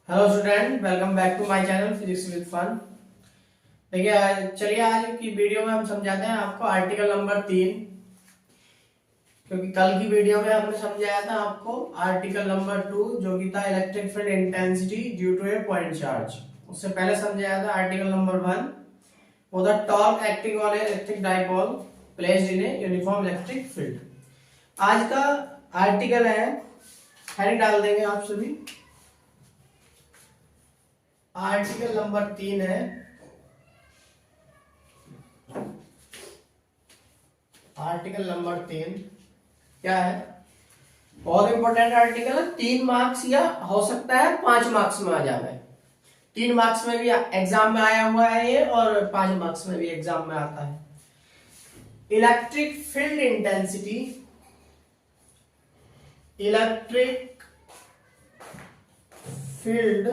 Hello student, welcome back to my channel physics with fun. देखिए, चलिए आज की वीडियो में हम समझाते हैं आपको आर्टिकल नंबर 3, क्योंकि कल की वीडियो में हमने समझाया था आपको आर्टिकल नंबर 2 जो कि था electric field intensity due to a point charge. उससे पहले समझाया था आर्टिकल नंबर 1 वो the torque acting on a electric dipole placed in a uniform electric field. आज का आर्टिकल है, हेडिंग डाल देंगे आप सभी। आर्टिकल नंबर 3 है आर्टिकल नंबर 3 क्या है? बहुत इंपॉर्टेंट आर्टिकल है। 3 मार्क्स या हो सकता है 5 मार्क्स में आ जाए। 3 मार्क्स में भी एग्जाम में आया हुआ है ये, और 5 मार्क्स में भी एग्जाम में आता है। Electric field intensity, electric field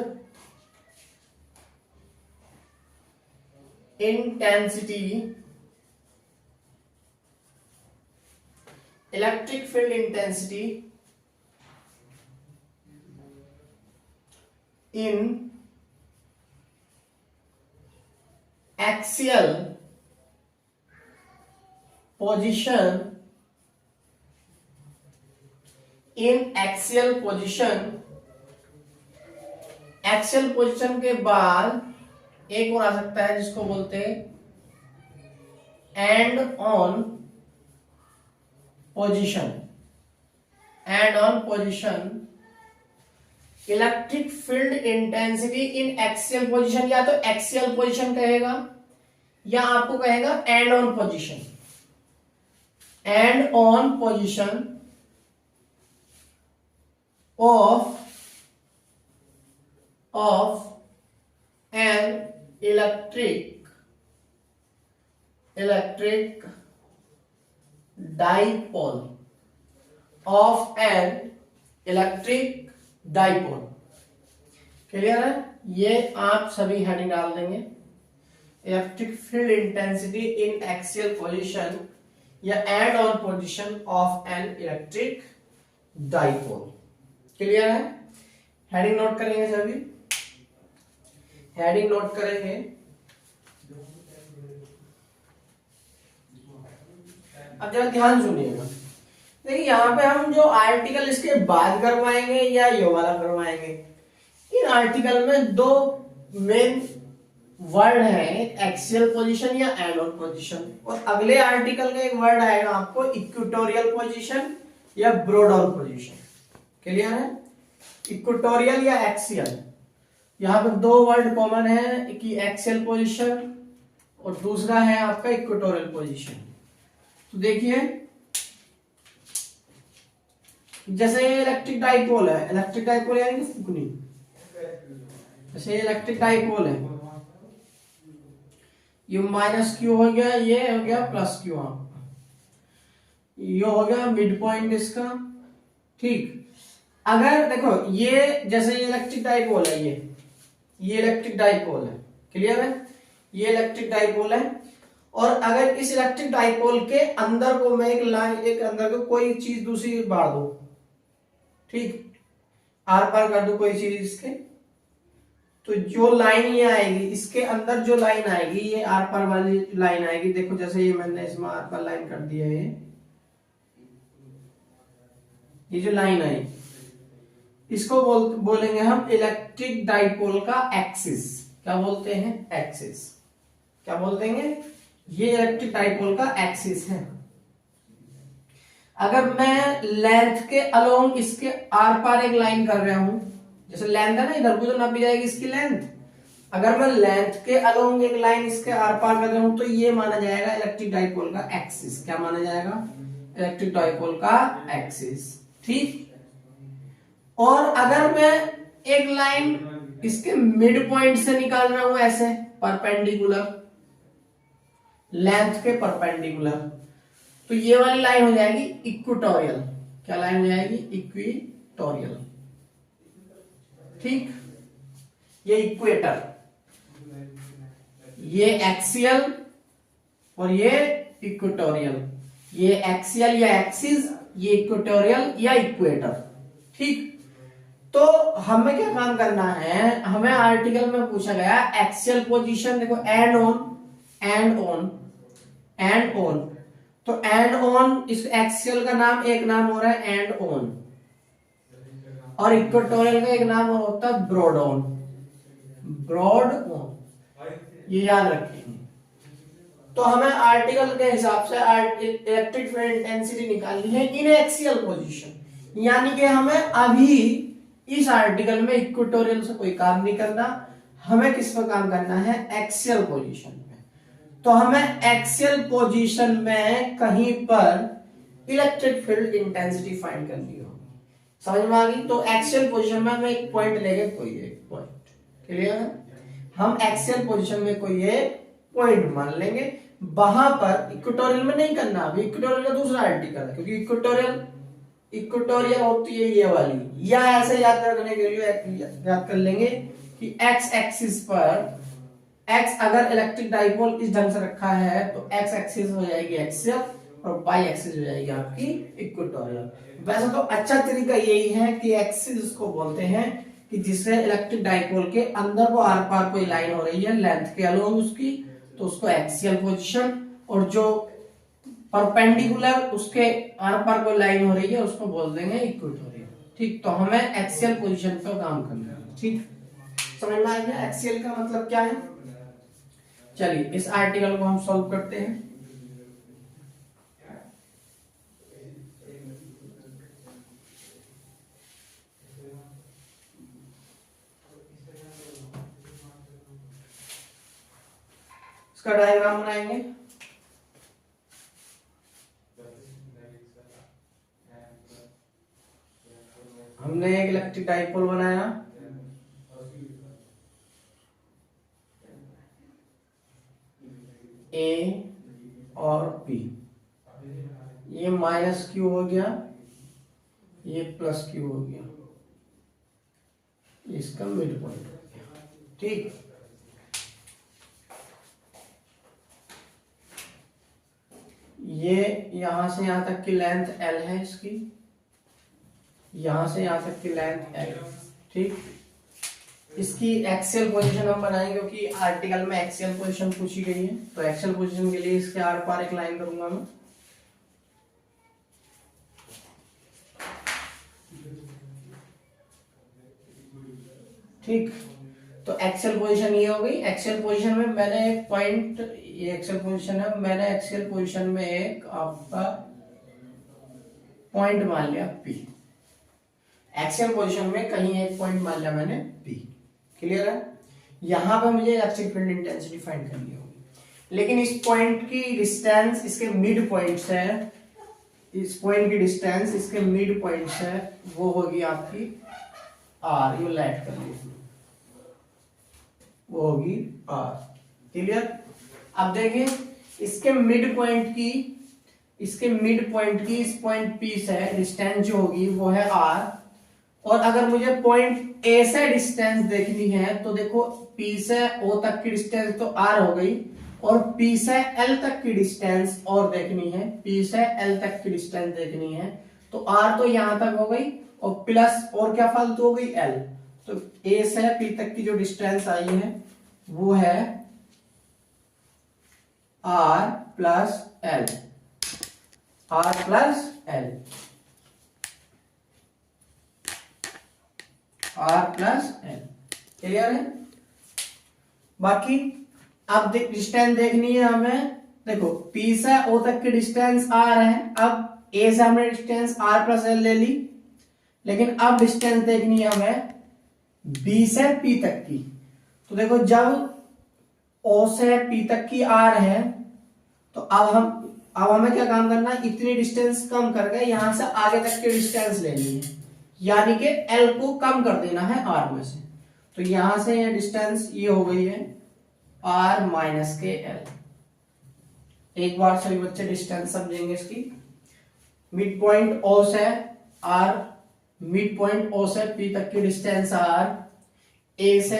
intensity, electric field intensity in axial position, in axial position. Axial position के बाद एक और आ सकता है जिसको बोलते हैं end on position. End on position, electric field intensity in axial position, या तो एक्सियल पोजीशन कहेगा या आपको कहेगा end on position. End on position of an electric dipole, of an electric dipole. Clear है? ये आप सभी हेडिंग डाल देंगे। Electric field intensity in axial position या end on position of an electric dipole. Clear है? हेडिंग नोट करेंगे सभी, हेडिंग नोट करेंगे। अब जरा ध्यान सुनिएगा। देखिए, यहाँ पे हम जो आर्टिकल इसके बाद करवाएंगे या ये वाला करवाएंगे, इन आर्टिकल में दो मेन वर्ड है, एक्सियल पोजीशन या एंड ऑन पोजीशन। और अगले आर्टिकल का एक वर्ड आएगा आपको इक्वेटोरियल पोजीशन या ब्रॉड ऑन पोजीशन। क्लियर है? इक्वेटोरियल या एक्सियल, यहाँ पे दो वर्ड कॉमन है कि एक्सियल पोजीशन और दूसरा है आपका इक्वेटोरियल पोजीशन। तो देखिए, जैसे इलेक्ट्रिक डाइपोल है, इलेक्ट्रिक डाइपोल यानी फुकनी, जैसे इलेक्ट्रिक डाइपोल है, ये माइनस क्यू हो गया, ये हो गया प्लस क्यू, ये हो गया मिड पॉइंट इसका। ठीक, अगर देखो ये जैसे ये इलेक्ट्रिक डाइपोल है, ये इलेक्ट्रिक डाइपोल है। क्लियर है? ये इलेक्ट्रिक डाइपोल है, और अगर इस इलेक्ट्रिक डाइपोल के अंदर को मैं एक लाइन, एक अंदर को कोई चीज दूसरी बाढ़ दो, ठीक, आर पार कर दो कोई चीज इसके, तो जो लाइन ये आएगी, इसके अंदर जो लाइन आएगी, ये आर पार वाली लाइन आएगी। देखो जैसे ये मैंने इसमें आर पार लाइन कर दिया है, ये जो लाइन आई, इसको बोलेंगे हम इलेक्ट्रिक डाइपोल का एक्सिस। क्या बोलते हैं? एक्सिस। क्या बोलते हैं? ये इलेक्ट्रिक डाइपोल का एक्सिस है। अगर मैं लेंथ के अलोंग इसके आर पार एक लाइन कर रहा हूं, जैसे लेंथ है ना, इधर को तो नापी जाएगी इसकी लेंथ। अगर मैं लेंथ के अलोंग एक लाइन इसके आर पार कर रहा हूं, तो ये माना जाएगा इलेक्ट्रिक डाइपोल का एक्सिस। क्या माना जाएगा? इलेक्ट्रिक डाइपोल का एक्सिस। ठीक, और अगर मैं एक लाइन इसके मिड पॉइंट से निकाल रहा हूं, ऐसे परपेंडिकुलर, लेंथ के परपेंडिकुलर, तो ये वाली लाइन हो जाएगी इक्वेटोरियल। क्या लाइन हो जाएगी? इक्वेटोरियल। ठीक, ये इक्वेटर, ये एक्सियल और ये इक्वेटोरियल। ये एक्सियल या एक्सिस, ये इक्वेटोरियल या इक्वेटर। ठीक, तो हमें क्या काम करना है, हमें आर्टिकल में पूछा गया एक्सियल पोजीशन, देखो एंड ऑन एंड ऑन, तो एंड ऑन, इस एक्सियल का नाम एक नाम हो रहा है एंड ऑन, और इक्वेटोरियल का एक नाम होता है ब्रॉड ऑन, ये याद रखेंगे। तो हमें आर्टिकल के हिसाब से इलेक्ट्रिक फील्ड इंटेंसिटी निकालनी है इन एक्सियल पोजीशन, यानी कि हमें अभी इस आर्टिकल में इक्वेटोरियल से कोई काम नहीं करना, हमें किस पर काम करना है, एक्सियल पोजीशन पे। तो हमें एक्सियल पोजीशन में कहीं पर इलेक्ट्रिक फील्ड इंटेंसिटी फाइंड करनी होगी, समझ में आ गई। तो एक्सियल पोजीशन में हमें एक पॉइंट लेंगे, कोई एक पॉइंट, क्लियर है। हम एक्सियल पोजीशन में कोई एक पॉइंट मान लेंगे, वहां पर इक्वेटोरियल में नहीं करना, अभी इक्वेटोरियल का दूसरा आर्टिकल है, क्योंकि इक्वेटोरियल होती है ये वाली, या ऐसे याद रखने के लिए याद कर लेंगे कि एक्स एक्सिस पर एक्स अगर इलेक्ट्रिक डाइपोल इस ढंग से रखा है तो एक्स एक्सिस हो जाएगी एक्सियल और वाई एक्सिस हो जाएगी आपकी इक्वेटोरियल। वैसे तो अच्छा तरीका यही है कि एक्सिस उसको बोलते हैं कि जिससे इलेक्ट्रिक डाइपोल के अंदर को आर पार कोई लाइन हो रही है लेंथ के अलोंग उसकी, तो उसको एक्सियल पोजीशन, और जो परपेंडिकुलर उसके आर पार कोई लाइन हो रही है उसको बोल देंगे इक्वेटोरियल। ठीक, तो हमें एक्सियल पोजीशन पर काम करना है। ठीक, समझ में आ गया एक्सियल का मतलब क्या है। चलिए इस आर्टिकल को हम सॉल्व करते हैं। इसका डायग्राम बनाएंगे। हमने एक इलेक्ट्रिक डाइपोल बनाया, ए और बी, ये माइनस क्यू हो गया, ये प्लस क्यू हो गया, इसका मिड पॉइंट हो गया। ठीक, ये यहां से यहां तक की लेंथ एल है इसकी, यहां से यहां तक की लेंथ एल। ठीक, इसकी एक्सियल पोजीशन हम बनाएंगे क्योंकि आर्टिकल में एक्सियल पोजीशन पूछी गई है, तो एक्सियल पोजीशन के लिए इसके आर पार एक लाइन करूंगा मैं। ठीक, तो एक्सियल पोजीशन ये हो गई। एक्सियल पोजीशन में मैंने एक पॉइंट, ये एक्सियल पोजीशन है, मैंने एक्सियल पोजीशन में एक आपका पॉइंट मान लिया पी, एक्सियल पोजीशन में कहीं एक पॉइंट मान लिया मैंने पी, क्लियर है। यहां पे मुझे इलेक्ट्रिक फील्ड इंटेंसिटी फाइंड करनी होगी, लेकिन इस पॉइंट की डिस्टेंस इसके मिड पॉइंट से, इस पॉइंट की डिस्टेंस इसके मिड पॉइंट से वो होगी आपकी आर, यू लाइट कर लीजिए, वो होगी आर, क्लियर। अब देखिए इसके मिड पॉइंट की, इसके मिड पॉइंट की इस पॉइंट पी से डिस्टेंस जो होगी वो है आर, और अगर मुझे पॉइंट ए से डिस्टेंस देखनी है तो देखो पी से ओ तक की डिस्टेंस तो आर हो गई, और पी से एल तक की डिस्टेंस और देखनी है, पी से एल तक की डिस्टेंस देखनी है, तो आर तो यहां तक हो गई और प्लस और क्या फालतू हो गई एल, तो ए से पी तक की जो डिस्टेंस आई है वो है R plus L, R plus L, R plus L, clear है। बाकी अब डिस्टेंस देखनी है हमें, देखो पी से ओ तक की डिस्टेंस आर है, अब ए से हमने डिस्टेंस आर प्लस एल ले ली, लेकिन अब डिस्टेंस देखनी है हमें बी से पी तक की, तो देखो जब ओ से पी तक की आर है तो अब हमें क्या काम करना है, इतनी डिस्टेंस कम करके यहां से आगे तक की डिस्टेंस लेनी है, यानी कि एल को कम कर देना है आर में से, तो यहां से ये डिस्टेंस ये हो गई है आर माइनस के एल। एक बार सभी बच्चे डिस्टेंस समझेंगे इसकी, मिड पॉइंट ओ से आर, मिड पॉइंट ओ से पी तक की डिस्टेंस आर, ए से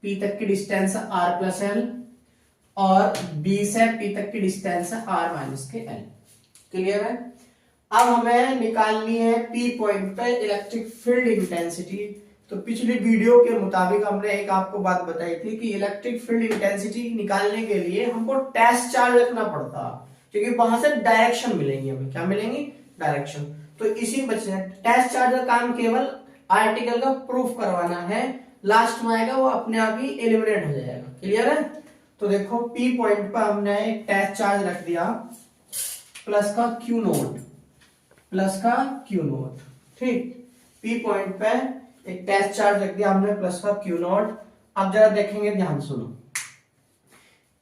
पी तक की डिस्टेंस आर प्लस एल, और बी से पी तक की डिस्टेंस आर माइनस के एल, क्लियर है। अब हमें निकालनी है पी पॉइंट पे इलेक्ट्रिक फील्ड इंटेंसिटी, तो पिछली वीडियो के मुताबिक हमने एक आपको बात बताई थी कि इलेक्ट्रिक फील्ड इंटेंसिटी निकालने के लिए हमको टेस्ट चार्ज रखना पड़ता, क्योंकि वहां से डायरेक्शन मिलेंगी हमें। क्या मिलेंगी? डायरेक्शन। तो इसी वजह से टेस्ट चार्ज का काम केवल आर्टिकल का प्रूफ करवाना है, लास्ट में आएगा वो अपने आप ही एलिमिनेट हो जाएगा। क्लियर है? तो देखो पी पॉइंट पर हमने एक टेस्ट चार्ज रख दिया प्लस का क्यू नोट, प्लस का क्यू नोट। ठीक, पी पॉइंट पे एक टेस्ट चार्ज रख दिया हमने प्लस का क्यू नोट। अब जरा देखेंगे, ध्यान सुनो।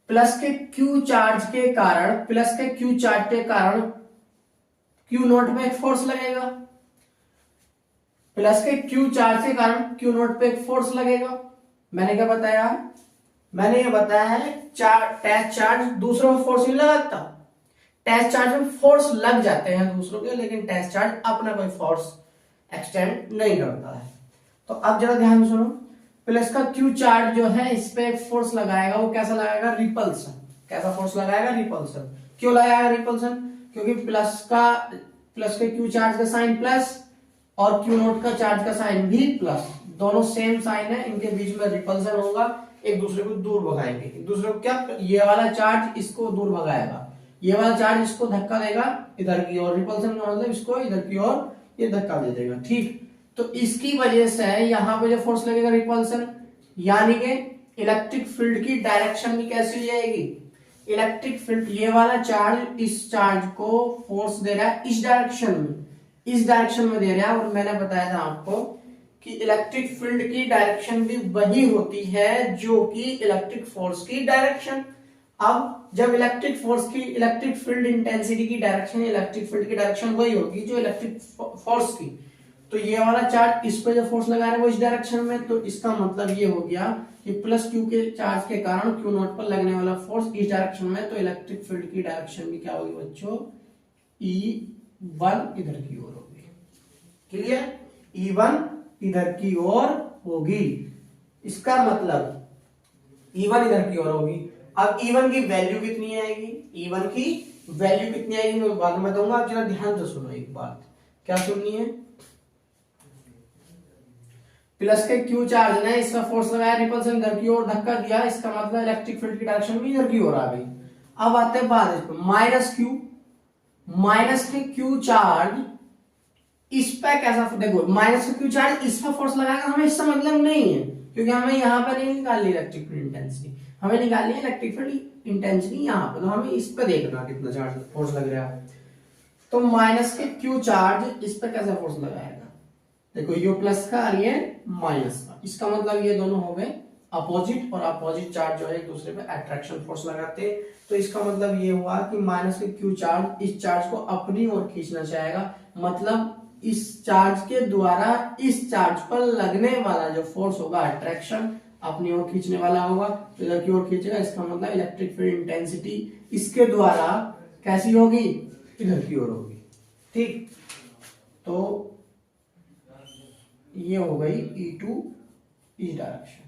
प्लस के क्यू चार्ज के कारण, प्लस के क्यू चार्ज के कारण क्यू नोट पे एक फोर्स लगेगा। प्लस के क्यू चार्ज के कारण क्यू नोट पे एक फोर्स लगेगा। मैंने क्या बताया? मैंने ये बताया है टेस्ट चार्ज दूसरों पर फोर्स नहीं लगाता। टेस्ट चार्ज में फोर्स लग जाते हैं दूसरों के, लेकिन टेस्ट चार्ज अपना कोई फोर्स एक्सटेंड नहीं करता है। तो अब जरा ध्यान सुनो, प्लस का क्यू चार्ज जो है इस पे फोर्स लगाएगा, वो कैसा लगाएगा? रिपल्सन। कैसा फोर्स लगाएगा? रिपल्सन। क्यों लगाएगा रिपल्सन? क्योंकि प्लस के क्यू चार्ज का साइन प्लस और क्यू नोट का चार्ज का साइन भी प्लस, दोनों सेम साइन है, इनके बीच में रिपल्सन होगा, एक दूसरे को दूर भगाएंगे। एक दूसरे को क्या, ये वाला चार्ज इसको दूर भगाएगा, ये वाला चार्ज इसको धक्का देगा इधर की ओर, रिपल्सन का मतलब इसको इधर की ओर ये धक्का दे देगा। ठीक, तो इसकी वजह से यहां पे जो फोर्स लगेगा रिपल्सन, यानी कि इलेक्ट्रिक फील्ड की डायरेक्शन भी कैसी हो जाएगी? इलेक्ट्रिक फील्ड, ये वाला चार्ज इस चार्ज को फोर्स दे रहा है इस डायरेक्शन में, इस डायरेक्शन में दे रहा है। और मैंने बताया था आपको कि इलेक्ट्रिक फील्ड की डायरेक्शन भी वही होती है जो कि इलेक्ट्रिक फोर्स की डायरेक्शन। अब जब इलेक्ट्रिक फील्ड इंटेंसिटी की डायरेक्शन, इलेक्ट्रिक फील्ड की डायरेक्शन वही होगी जो इलेक्ट्रिक फोर्स की, तो ये वाला चार्ज इस पे जो फोर्स लगा रहा है वो इस डायरेक्शन में, तो इसका मतलब ये हो गया कि प्लस क्यू के चार्ज के कारण क्यू नोट पर लगने वाला फोर्स इस डायरेक्शन में, तो इलेक्ट्रिक फील्ड की डायरेक्शन भी क्या होगी बच्चों? E1 इधर की ओर होगी। क्लियर? E1 इधर की ओर होगी, इसका मतलब E1 इधर की ओर होगी। अब E1 की वैल्यू कितनी आएगी? E1 की वैल्यू कितनी आएगी मैं बाद में बताऊंगा। आप जरा ध्यान से सुनो एक बात। क्या सुननी है? प्लस के क्यू चार्ज ने इसका फोर्स लगाया, रिपल्सन इधर की ओर धक्का दिया, इसका मतलब इलेक्ट्रिक फील्ड की डायरेक्शन भी इधर की ओर आ गई। अब आते हैं बाद इस पर, माइनस के क्यू चार्ज इस पे कैसा, देखो माइनस के क्यू चार्ज इस पे फोर्स लगाएगा, हमें इससे मतलब नहीं है, क्योंकि हमें यहाँ पे नहीं निकालनी इलेक्ट्रिक फील्ड इंटेंसिटी, हमें निकालनी है इलेक्ट्रिक फील्ड इंटेंसिटी यहाँ पे, तो हमें इस पे देखना कितना चार्ज फोर्स लग रहा है। तो माइनस के क्यू चार्ज इस पे कैसा फोर्स लगाएगा? देखो ये प्लस का और ये माइनस का, इसका मतलब ये दोनों हो गए अपोजिट, और अपोजिट चार्ज जो है एक दूसरे पे अट्रैक्शन फोर्स लगाते हैं। तो इसका मतलब ये हुआ कि माइनस के क्यू चार्ज इस चार्ज को अपनी ओर खींचना चाहेगा, मतलब इस चार्ज के द्वारा इस चार्ज पर लगने वाला जो फोर्स होगा अट्रैक्शन अपनी ओर खींचने वाला होगा, तो इधर की ओर खींचेगा। इसका मतलब इलेक्ट्रिक फील्ड इंटेंसिटी इसके द्वारा कैसी होगी? इधर की ओर होगी। ठीक, तो ये हो गई E2 इस डायरेक्शन।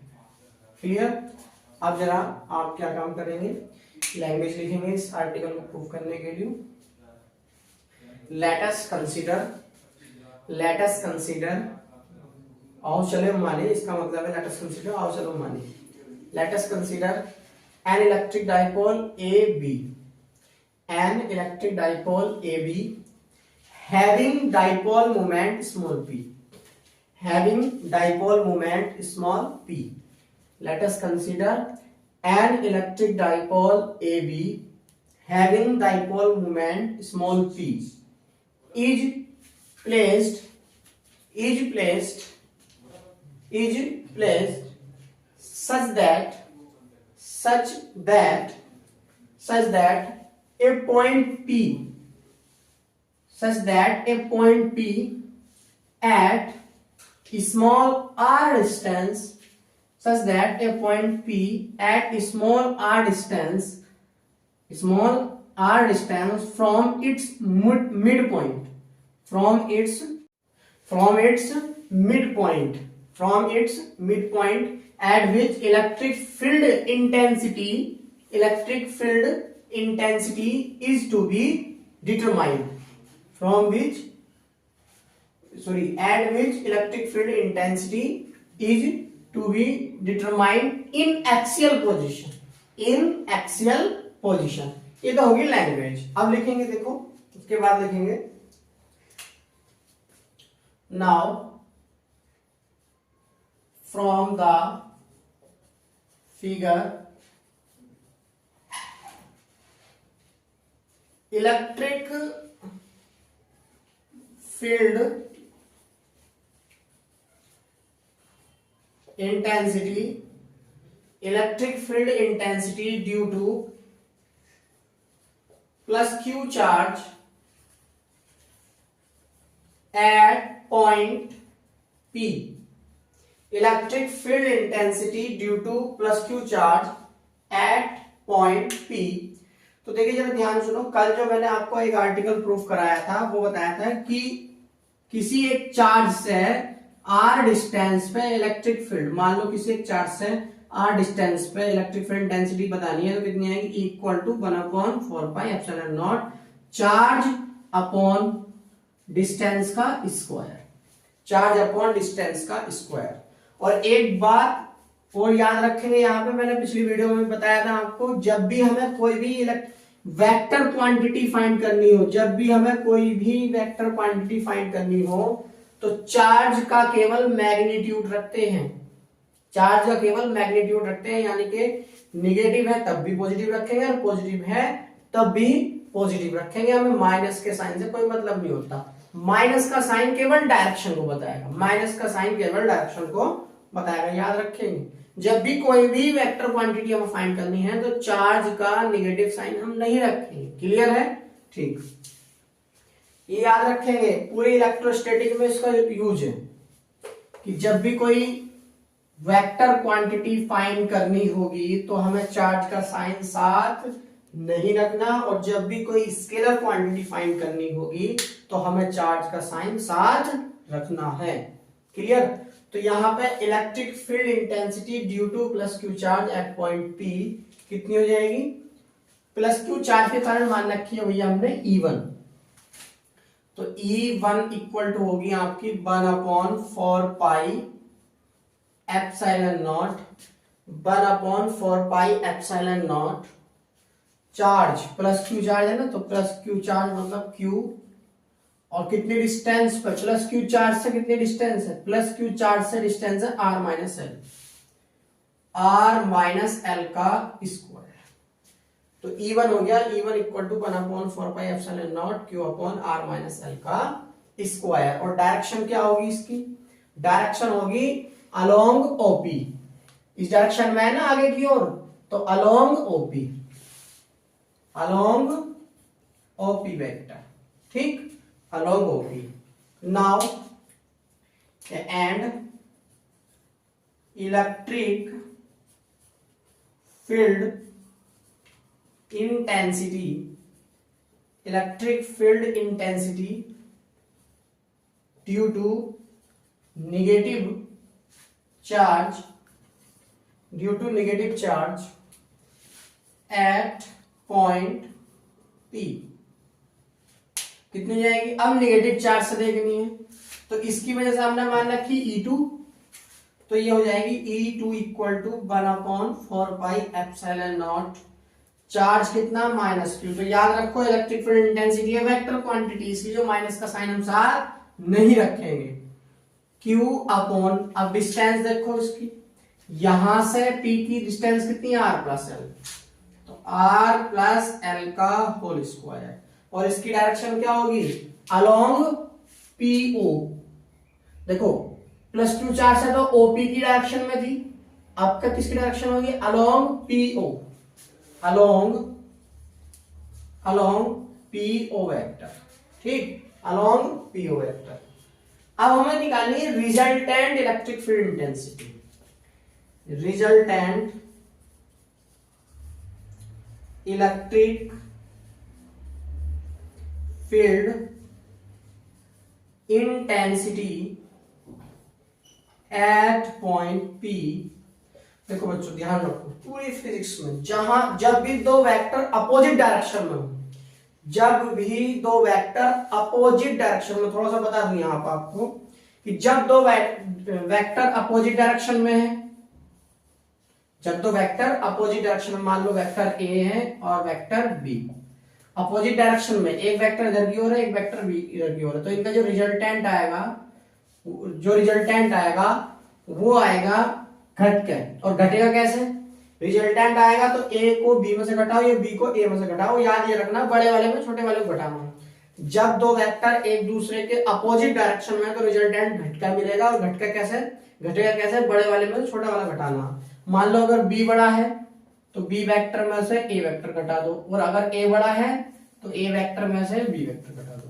क्लियर? अब जरा आप क्या काम करेंगे, लैंग्वेज लिखेंगे इस आर्टिकल को प्रूव करने के लिए। लेट अस कंसीडर, आओ चले माने, इसका मतलब है लेट अस कंसीडर, आओ चलो माने। Let us consider N electric dipole AB, N electric dipole AB having dipole moment small p, having dipole moment small p. Let us consider an electric dipole AB having dipole moment small p is placed such that a point P at small r distance, such that a point P at small r distance from its midpoint, at which electric field intensity is to be determined, at which electric field intensity is to be determined in axial position, in axial position. ये तो होगी language. अब लिखेंगे, देखो उसके बाद लिखेंगे now from the figure electric field intensity, electric field intensity due to plus q charge at point P, electric field intensity due to plus q charge at point P। तो देखिए जरा ध्यान सुनो, कल जो मैंने आपको एक आर्टिकल प्रूफ कराया था वो बताया था कि किसी एक चार्ज से आर डिस्टेंस पे इलेक्ट्रिक फील्ड, मान लो किसी एक चार्ज से आर डिस्टेंस पे इलेक्ट्रिक फील्ड इंटेंसिटी बतानी है तो कितनी आएगी, equal to 1/4πε0 charge upon distance का स्क्वायर, चार्ज अपॉन डिस्टेंस का स्क्वायर। और एक बात और याद रखेंगे, यहाँ पे मैंने पिछली वीडियो में बताया था आपको, जब भी हमें कोई भी वेक्टर क्वांटिटी फाइंड करनी हो, जब भी हमें कोई भी वेक्टर क्वांटिटी फाइंड करनी हो तो चार्ज का केवल मैग्नीट्यूड रखते हैं, चार्ज का केवल मैग्नीट्यूड रखते हैं, यानी कि निगेटिव है तब भी पॉजिटिव रखेंगे और पॉजिटिव है तब भी पॉजिटिव रखेंगे। हमें माइनस के साइन से कोई मतलब नहीं होता, माइनस का साइन केवल डायरेक्शन को बताएगा, माइनस का साइन केवल डायरेक्शन को बताएगा, याद रखेंगे। जब भी कोई भी वेक्टर क्वांटिटी हमें फाइंड करनी है तो चार्ज का निगेटिव साइन हम नहीं रखेंगे, क्लियर है, ठीक, ये याद रखेंगे। पूरे इलेक्ट्रोस्टैटिक में इसका यूज है कि जब भी कोई वेक्टर क्वांटिटी फाइंड करनी होगी तो हमें चार्ज का साइन साथ नहीं रखना, और जब भी कोई स्केलर क्वांटिटी फाइंड करनी होगी तो हमें चार्ज का साइन साथ रखना है, क्लियर। तो यहाँ पे electric field intensity due two plus Q charge at point P कितनी हो जाएगी, प्लस क्यू चार्ज के कारण मान रखी है भैया हमने E1, तो E1 इक्वल टू होगी आपकी 1/4πε0, 1/4πε0 चार्ज, प्लस क्यू चार्ज है ना, तो प्लस क्यू चार्ज मतलब क्यू, और कितनी डिस्टेंस पर, प्लस क्यू चार्ज से कितनी डिस्टेंस है, प्लस क्यू चार्ज से डिस्टेंस है r minus L, r minus L का स्क्वायर। तो E1 हो गया, E1 equal to 1/4πε0 Q upon r minus L का स्क्वायर। और डायरेक्शन क्या होगी इसकी, डायरेक्शन होगी अलोंग OP, इस डायरेक्शन में है ना आगे की ओर, तो along OP, along OP vector, ठीक, along OP। Now and electric field intensity, electric field intensity due to negative charge, due to negative charge at point P कितनी जाएगी। अब नेगेटिव चार्ज से देखनी है तो इसकी वजह से हमने मान रखी E2, तो ये हो जाएगी E2 इक्वल टू 1/4πε0 चार्ज कितना -Q। तो याद रखो इलेक्ट्रिक फील्ड इंटेंसिटी है वेक्टर क्वांटिटी, इसलिए जो माइनस का साइन हम साथ नहीं रखेंगे, Q अपॉन, अब डिस्टेंस देखो इसकी, यहां से P की डिस्टेंस कितनी है R प्लस एल, तो R प्लस एल का होल स्क्वायर, और इसकी डायरेक्शन क्या होगी अलोंग PO। देखो प्लस क्यू चार्ज है तो OP की डायरेक्शन में थी, आपका किसकी डायरेक्शन होगी along PO, along PO vector, ठीक, अलोंग PO वेक्टर। अब हमें निकालनी है resultant electric field intensity, resultant electric field intensity at point P। देखो बच्चों ध्यान रखो, पूरी फिजिक्स में जब भी दो वेक्टर अपोजिट डायरेक्शन में हो, जब भी दो वेक्टर अपोजिट डायरेक्शन में, थोड़ा सा बता दूं यहां पर आपको, कि जब दो वेक्टर अपोजिट डायरेक्शन में है, जब दो वेक्टर अपोजिट डायरेक्शन में, मान लो वेक्टर ए है और वेक्टर बी अपोजिट डायरेक्शन में, एक वेक्टर इधर की ओर है, एक वेक्टर बी इधर की ओर है, तो इनका जो रिजल्टेंट आएगा वो आएगा घट के, और घटेगा कैसे? रिजल्टेंट आएगा तो ए को बी में से घटाओ या बी को ए में से घटाओ। याद ये रखना, बड़े वाले में छोटे वाले को घटाना। जब दो वेक्टर एक दूसरे के अपोजिट डायरेक्शन में तो रिजल्टेंट घटका मिलेगा, और घटका कैसे घटेगा? कैसे? बड़े वाले में छोटा वाला घटाना। मान लो अगर बी बड़ा है तो बी वेक्टर में से ए वेक्टर घटा दो, और अगर ए बड़ा है तो ए वेक्टर में से बी वेक्टर घटा दो।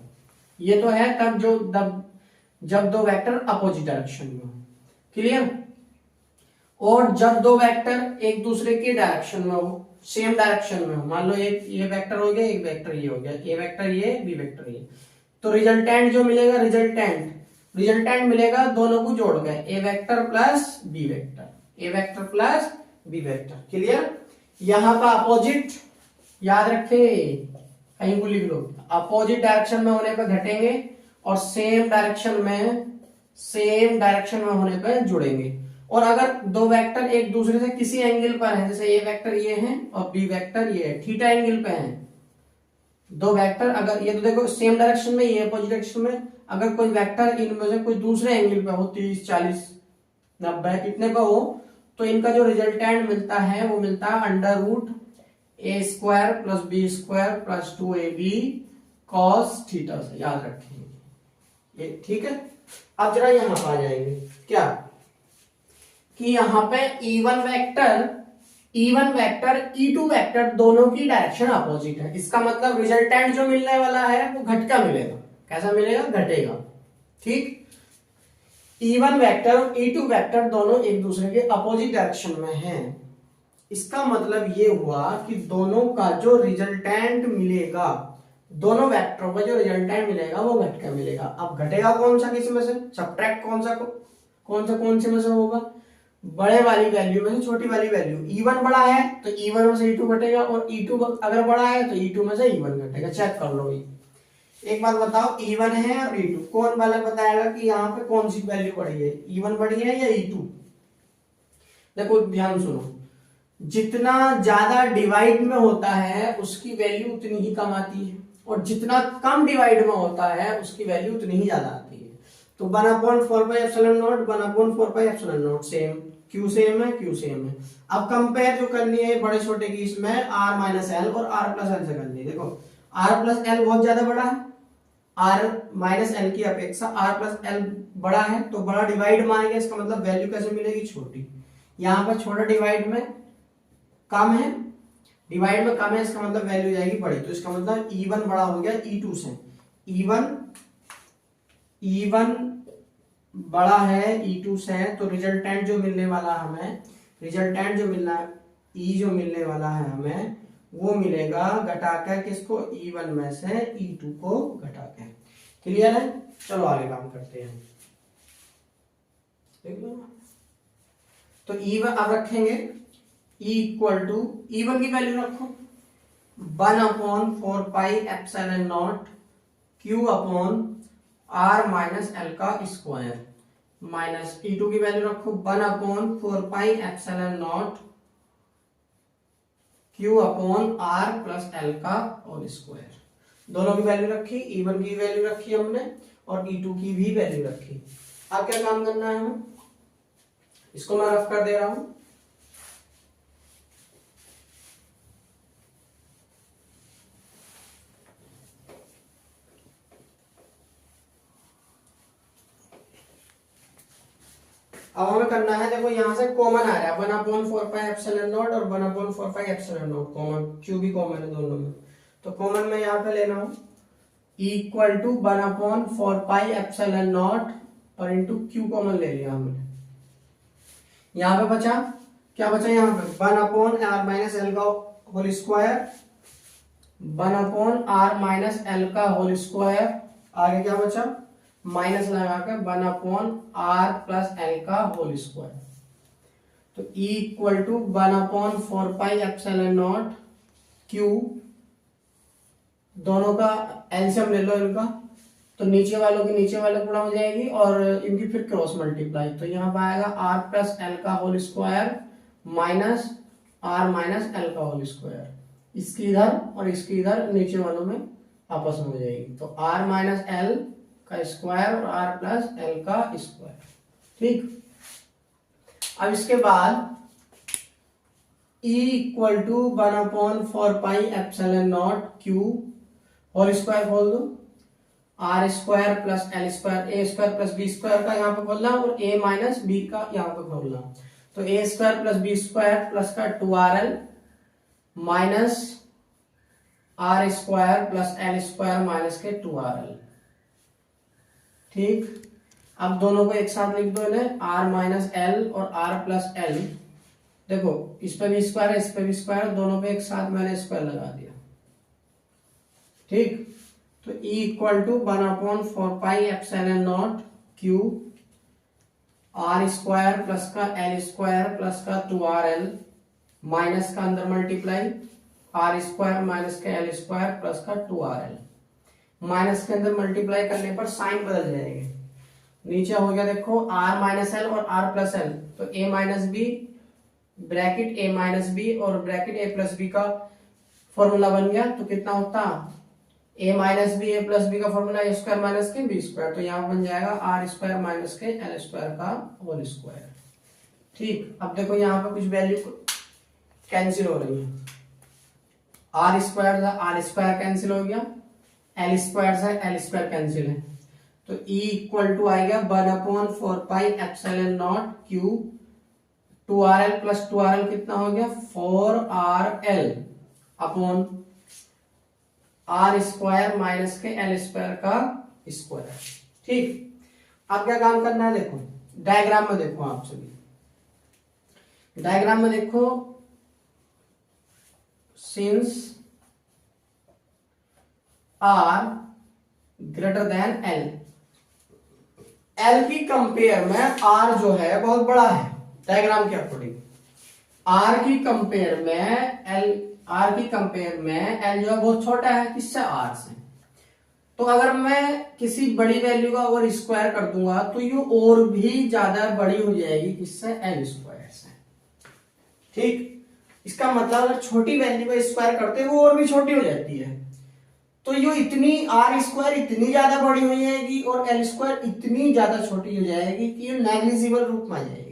ये तो है जब दो वेक्टर अपोजिट डायरेक्शन में हो। क्लियर? और जब दो वेक्टर एक दूसरे के डायरेक्शन में हो, सेम डायरेक्शन में हो, मान लो एक ये वेक्टर हो गया, एक वेक्टर ये हो गया, ए वेक्टर ये, बी वेक्टर ये, तो रिजल्टेंट जो मिलेगा, रिजल्टेंट मिलेगा दोनों को जोड़ के, A vector plus B vector, A vector plus B vector. Clear? यहां पर अपोजिट याद रखे, कहीं को लिख लो, अपोजिट डायरेक्शन में होने पर घटेंगे और सेम डायरेक्शन में होने पर जुड़ेंगे। और अगर दो वेक्टर एक दूसरे से किसी एंगल पर हैं, जैसे ए वेक्टर ये है और बी वेक्टर ये है, थीटा एंगल पे हैं दो वेक्टर, अगर ये तो देखो सेम डायरेक्शन में, ये अपोजिट डायरेक्शन में, अगर कोई वेक्टर इनमें से कोई दूसरे एंगल पे हो, 30, 40, 90 इतने पे हो, तो इनका जो रिजल्टेंट मिलता है वो मिलता है under root A square plus B square plus 2ab cos theta से। याद रखेंगे ये, ठीक है। अब जरा यहां पर आ जाएंगे, क्या कि यहां पे E1 वेक्टर E2 वेक्टर दोनों की डायरेक्शन अपोजिट है। इसका मतलब रिजल्टेंट जो मिलने वाला है वो घटका मिलेगा। कैसा मिलेगा? घटेगा। ठीक, E1 वेक्टर और E2 वेक्टर दोनों एक दूसरे के अपोजिट डायरेक्शन में हैं। इसका मतलब ये हुआ कि दोनों का जो रिजल्टेंट मिलेगा, दोनों वेक्टरों का जो रिजल्टेंट मिलेगा वो घटका मिलेगा। अब घटेगा कौन सा किसी में से? सब्ट्रैक्ट कौन से में से होगा? बड़े वाली वैल्यू में से छोटी वाली वैल्यू। E1 बड़ा है तो E1 में से E2 घटेगा, और E2 अगर बड़ा है तो E2 में से E1 घटेगा। चेक कर लो भाई। एक बात बताओ, E1 है और E2, कौन वाला बताएगा कि यहाँ पे कौन सी वैल्यू बढ़ी है, E1 बढ़ी है या E2? देखो ध्यान सुनो, जितना ज्यादा डिवाइड में होता है उसकी वैल्यू उतनी ही कम आती है, और जितना कम डिवाइड में होता है उसकी वैल्यू उतनी ही ज्यादा आती है। तो 1/4πε0, 1/4πε0 सेम, Q सेम है, Q सेम है। अब कंपेयर जो करनी है बड़े छोटे की, इसमें R माइनस एल और R प्लस एल से करनी है। देखो R प्लस एल बहुत ज्यादा बड़ा है, R माइनस एल की अपेक्षा R प्लस एल बड़ा है, तो बड़ा डिवाइड मानेंगे, इसका मतलब वैल्यू कैसे मिलेगी? छोटी। यहाँ पर छोटा डिवाइड में कम है, इसका मतलब वैल्यू जाएगी बड़ी, तो इसका मतलब E1 बड़ा हो गया E2 से। E1 बड़ा है E2 से, तो रिजल्टेंट जो मिलने वाला है हमें वो मिलेगा घटा के, किसको? E1 में से E2 को घटा के। क्लियर है? चलो आगे काम करते हैं। देख लो, तो E1 अब रखेंगे E इक्वल टू, E1 की वैल्यू रखो 1/4πε0 Q upon R minus L का स्क्वायर, माइनस E2 की वैल्यू रखो 1/4πε0 Q upon R plus L का होल स्क्वायर। दोनों की वैल्यू रखी, E1 की वैल्यू रखी हमने और E2 की भी वैल्यू रखी। अब क्या काम करना है हमें? इसको मैं रफ कर दे रहा हूं। अब हमें करना है, देखो यहां से कॉमन आ रहा है 1/4πε0 और 1/4πε0 कॉमन, Q भी कॉमन है दोनों में, तो कॉमन में यहां पे लेना हूं इक्वल टू 1/4πε0 और इंटू Q कॉमन ले लिया हमने। यहां पे बचा, क्या बचा यहां पे? 1/r माइनस एल का whole square, 1/r minus L का होल स्क्वायर, आगे क्या बचा? माइनस लगाकर 1/r प्लस एल का होल स्क्वायर। तो E इक्वल टू 1/4πε0 Q, दोनों का एलसीएम ले लो इनका, तो नीचे वालों की नीचे वाले गुणा हो जाएगी और इनकी फिर क्रॉस मल्टीप्लाई, तो यहाँ पर आएगा आर प्लस एल का whole square minus R minus L का होल स्क्वायर, इसकी इधर और इसकी इधर नीचे वालों में आपस में हो जाएगी, तो आर माइनस एल का स्क्वायर और आर प्लस एल का स्क्वायर। ठीक, अब इसके बाद E equal to 1/4 pi epsilon naught Q whole square खोल दो, R square plus L square, A square plus B square का यहाँ पे खोलना और ए माइनस बी का यहाँ पे खोलना, तो A square plus B square plus का 2RL minus R square plus L square minus के 2RL। ठीक, अब दोनों को एक साथ लिख दो इन्हें, आर माइनस एल और आर प्लस एल, देखो इस पे भी स्क्वायर है इस पे भी स्क्वायर, दोनों पे एक साथ मैंने स्क्वायर लगा दिया। ठीक, तो E equal to 1/4 pi epsilon naught Q R square plus का एल स्क्वायर प्लस का 2RL माइनस का अंदर मल्टीप्लाई आर स्क्वायर माइनस का एल स्क्वायर प्लस का 2RL, माइनस के अंदर मल्टीप्लाई करने पर साइन बदल जाएंगे, नीचे हो गया देखो आर माइनस एल और आर प्लस एल, तो ए माइनस बी ब्रैकेट ए माइनस बी और ब्रैकेट ए प्लस बी का फॉर्मूला बन गया, तो कितना होता ए माइनस बी ए प्लस बी का फॉर्मूला ए स्क्वायर माइनस के बी स्क्वायर, तो यहाँ बन जाएगा आर स्क्वायर माइनस के एल स्क्वायर का होल स्क्वायर। ठीक, अब देखो यहाँ पे कुछ वैल्यू कैंसिल हो रही है, आर स्क्वायर था आर स्क्वायर कैंसिल हो गया, एल स्क्वायर से एल स्क्वायर कैंसिल है, तो E इक्वल टू आएगा 1/4 pi epsilon naught Q 2RL plus 2RL कितना हो गया 4RL upon R square minus के एल स्क्वायर का स्क्वायर। ठीक, अब क्या काम करना है, देखो डायग्राम में देखो, आप सभी डायग्राम में देखो, since R greater than L, L की कंपेयर में आर जो है बहुत बड़ा है डायग्राम के अकॉर्डिंग, आर की कंपेयर में एल जो है बहुत छोटा है किससे, आर से, तो अगर मैं किसी बड़ी वैल्यू का और स्क्वायर कर दूंगा तो ये और भी ज्यादा बड़ी हो जाएगी किससे, एल स्क्वायर से। ठीक, इसका मतलब अगर छोटी वैल्यू का स्क्वायर करते हैं वो और भी छोटी हो जाती है, तो ये इतनी आर स्क्वायर इतनी ज्यादा बड़ी हो जाएगी और एल स्क्वायर इतनी ज्यादा छोटी हो जाएगी कि ये नेग्लिजिबल रूप में आ जाएगी।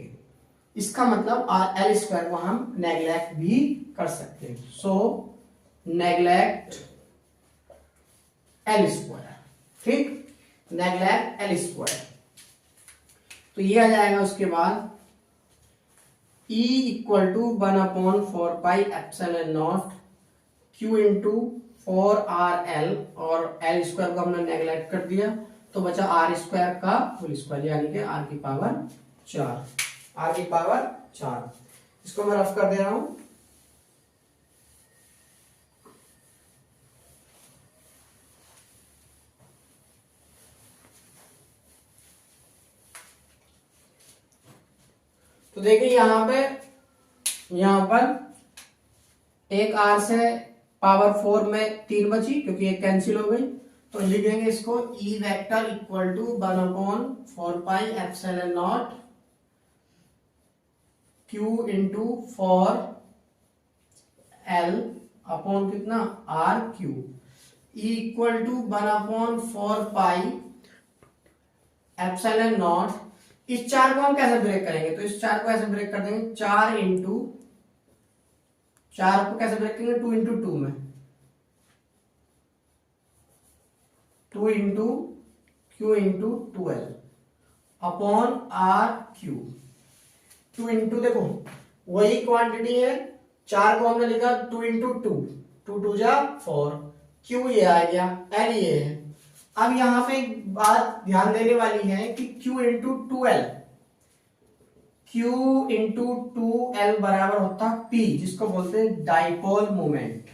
इसका मतलब एल स्क्वायर को हम नेग्लेक्ट भी कर सकते हैं, सो नेग्लेक्ट एल स्क्वायर। ठीक, नेग्लेक्ट एल स्क्वायर, तो ये आ जाएगा उसके बाद E equal to 1/4 pi epsilon naught Q into 4RL, और एल स्क्वायर को हमने नेग्लेक्ट कर दिया तो बचा आर स्क्वायर का होल स्क्वायर, यानी कि आर की पावर 4। इसको मैं रफ कर दे रहा हूं, तो देखिए यहां पर एक आर से पावर 4 में 3 बची क्योंकि एक कैंसिल हो गई, तो लिखेंगे इसको E vector equal to 1/4 pi epsilon naught Q into 4L upon कितना RQ, E equal to 1/4 pi epsilon naught, इस 4 को हम कैसे ब्रेक करेंगे, तो इस 4 को ऐसे ब्रेक कर देंगे, 4 को कैसे ब्रेक करेंगे 2 इंटू 2 में, 2 into Q into 2L upon RQ, 2 into देखो वही क्वांटिटी है, 4 को हमने लिखा 2 इंटू 2 2 जा 4, Q ये आ गया, L ये है। अब यहां पे एक बात ध्यान देने वाली है कि Q into 2L, Q into 2L बराबर होता P, जिसको बोलते हैं डाइपोल मोमेंट,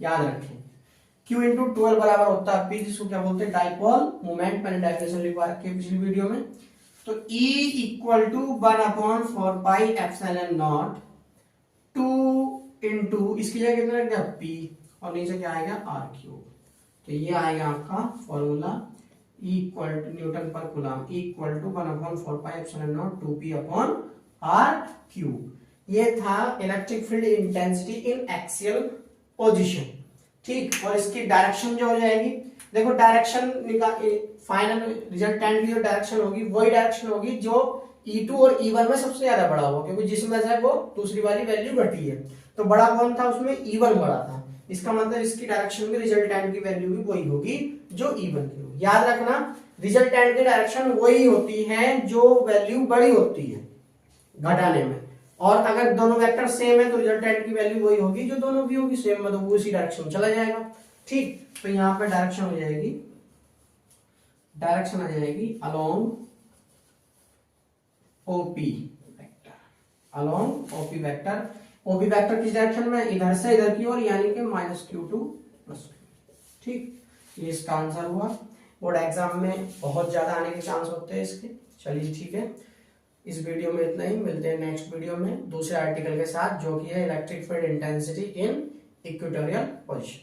याद रखें Q इंटू 2L बराबर होता है P, जिसको क्या बोलते हैं डाइपोल मोमेंट, मैंने डेफिनेशन लिखवा रखी है पिछली वीडियो में। तो E equal to 1/4 pi epsilon naught 2 into इसकी जगह कितना रख दिया P और नीचे क्या आएगा RQ, तो ये आएगा आपका formula E equal to newton per coulomb equal to 1/4πε0 2p/r³। ये था electric field intensity in axial position. ठीक, और इसकी डायरेक्शन जो हो जाएगी, देखो डायरेक्शन फाइनल रिजल्टेंट की जो डायरेक्शन होगी वही डायरेक्शन होगी जो E2 और E1 में सबसे ज्यादा बड़ा होगा, क्योंकि जिसमें से वो दूसरी वाली वैल्यू घटी है। तो बड़ा कौन था उसमें? E1 बड़ा था। इसका मतलब इसकी डायरेक्शन की रिजल्टेंट की वैल्यू भी वही होगी जो E1 की होगी। याद रखना, रिजल्टेंट की डायरेक्शन वही होती है जो वैल्यू बड़ी होती है घटाने में, और अगर दोनों वेक्टर सेम है तो रिजल्टेंट की वैल्यू वही होगी जो दोनों भी होगी सेम, मतलब वो उसी डायरेक्शन में चला जाएगा। ठीक, तो यहाँ पे डायरेक्शन हो जाएगी, डायरेक्शन आ जाएगी along OP vector, along OP vector. OP vector किस डायरेक्शन में? इधर से इधर की ओर, यानी कि -q2 + q। ठीक, ये इसका आंसर हुआ। बोर्ड एग्जाम में बहुत ज्यादा आने के चांस होते हैं इसके। चलिए ठीक है, इस वीडियो में इतना ही, मिलते हैं नेक्स्ट वीडियो में दूसरे आर्टिकल के साथ जो कि है इलेक्ट्रिक फील्ड इंटेंसिटी इन इक्वेटोरियल पोजीशन।